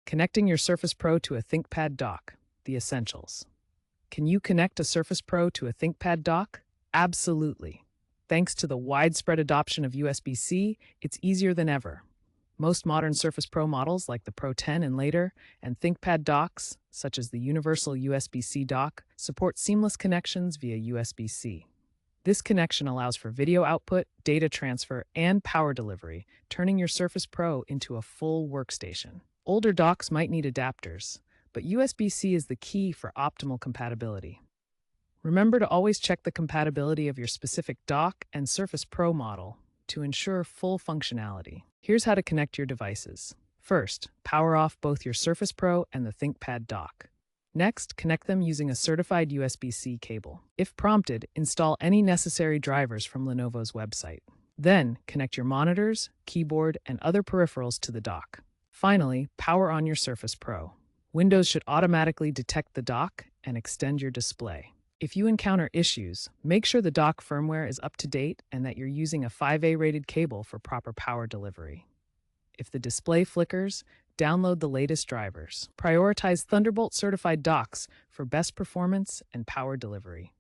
Connecting your Surface Pro to a ThinkPad dock, the essentials. Can you connect a Surface Pro to a ThinkPad dock? Absolutely. Thanks to the widespread adoption of USB-C, it's easier than ever. Most modern Surface Pro models, like the Pro 10 and later, and ThinkPad docks, such as the universal USB-C dock, support seamless connections via USB-C. This connection allows for video output, data transfer, and power delivery, turning your Surface Pro into a full workstation. Older docks might need adapters, but USB-C is the key for optimal compatibility. Remember to always check the compatibility of your specific dock and Surface Pro model to ensure full functionality. Here's how to connect your devices. First, power off both your Surface Pro and the ThinkPad dock. Next, connect them using a certified USB-C cable. If prompted, install any necessary drivers from Lenovo's website. Then, connect your monitors, keyboard, and other peripherals to the dock. Finally, power on your Surface Pro. Windows should automatically detect the dock and extend your display. If you encounter issues, make sure the dock firmware is up to date and that you're using a 5A rated cable for proper power delivery. If the display flickers, download the latest drivers. Prioritize Thunderbolt certified docks for best performance and power delivery.